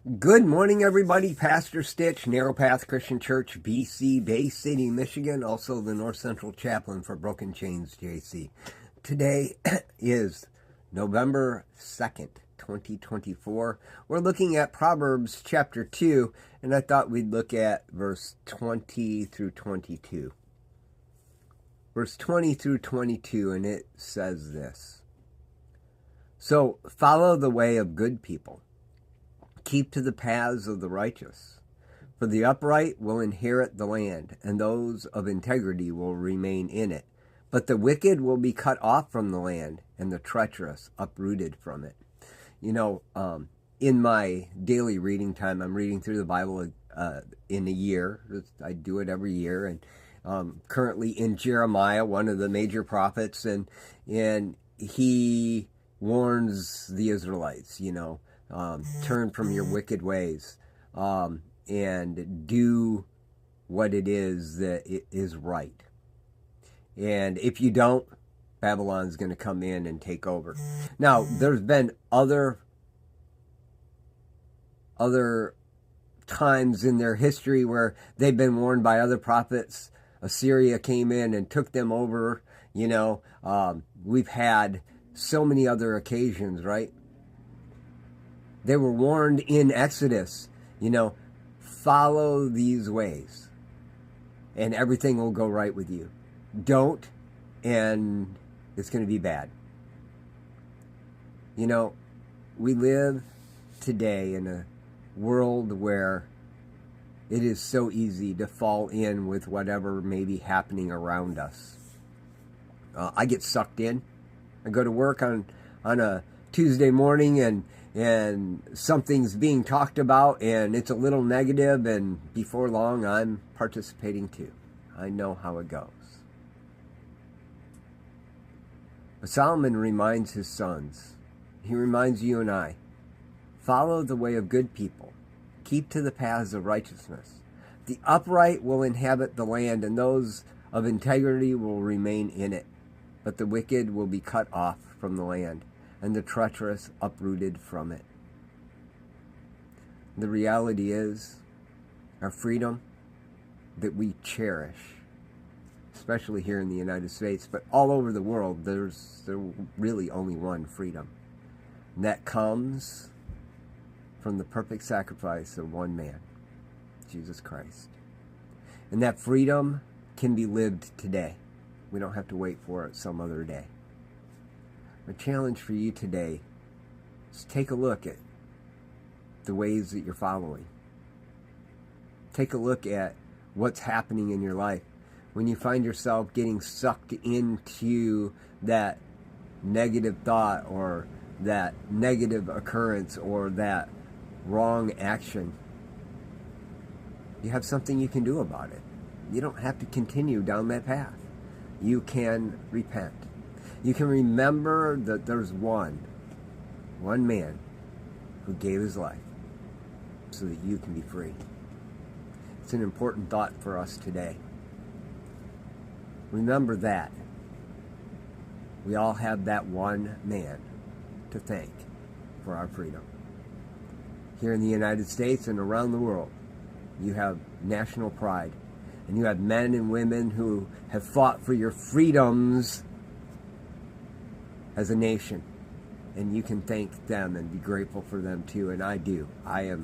Good morning, everybody. Pastor Stitch, Narrow Path Christian Church, BC, Bay City, Michigan, also the North Central Chaplain for Broken Chains, JC. Today is November 2nd, 2024. We're looking at Proverbs chapter 2, and I thought we'd look at verse 20 through 22. Verse 20 through 22, and it says this. So follow the way of good people. Keep to the paths of the righteous. For the upright will inherit the land, and those of integrity will remain in it. But the wicked will be cut off from the land, and the treacherous uprooted from it. You know, in my daily reading time, I'm reading through the Bible in a year. I do it every year, and currently in Jeremiah, one of the major prophets, and he warns the Israelites, turn from your wicked ways and do what it is that it is right. And if you don't, Babylon's going to come in and take over. Now, there's been other times in their history where they've been warned by other prophets. Assyria came in and took them over. We've had so many other occasions, right? They were warned in Exodus, follow these ways and everything will go right with you. Don't, and it's going to be bad. We live today in a world where it is so easy to fall in with whatever may be happening around us. I get sucked in. I go to work on a Tuesday morning and something's being talked about and it's a little negative, and before long I'm participating too. I know how it goes. But Solomon reminds his sons, he reminds you and I, follow the way of good people. Keep to the paths of righteousness. The upright will inhabit the land, and those of integrity will remain in it. But the wicked will be cut off from the land, and the treacherous uprooted from it. The reality is, our freedom that we cherish, especially here in the United States, but all over the world, there's really only one freedom. And that comes from the perfect sacrifice of one man, Jesus Christ. And that freedom can be lived today. We don't have to wait for it some other day. My challenge for you today is take a look at the ways that you're following. Take a look at what's happening in your life. When you find yourself getting sucked into that negative thought or that negative occurrence or that wrong action, you have something you can do about it. You don't have to continue down that path. You can repent. You can remember that there's one man who gave his life so that you can be free. It's an important thought for us today. Remember that. We all have that one man to thank for our freedom. Here in the United States and around the world, you have national pride. And you have men and women who have fought for your freedoms as a nation. And you can thank them and be grateful for them too. And I do. I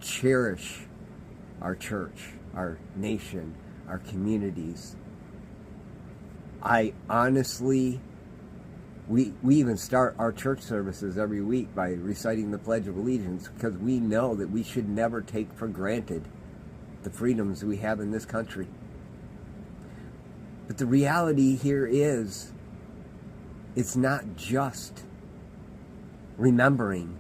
cherish our church, our nation, our communities. I honestly, we even start our church services every week by reciting the Pledge of Allegiance, because we know that we should never take for granted the freedoms we have in this country. But the reality here is, it's not just remembering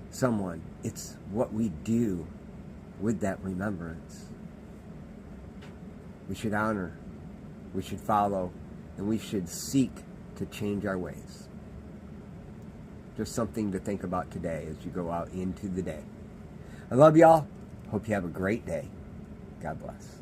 someone, it's what we do with that remembrance. We should honor, we should follow, and we should seek to change our ways. Just something to think about today as you go out into the day. I love y'all. Hope you have a great day. God bless.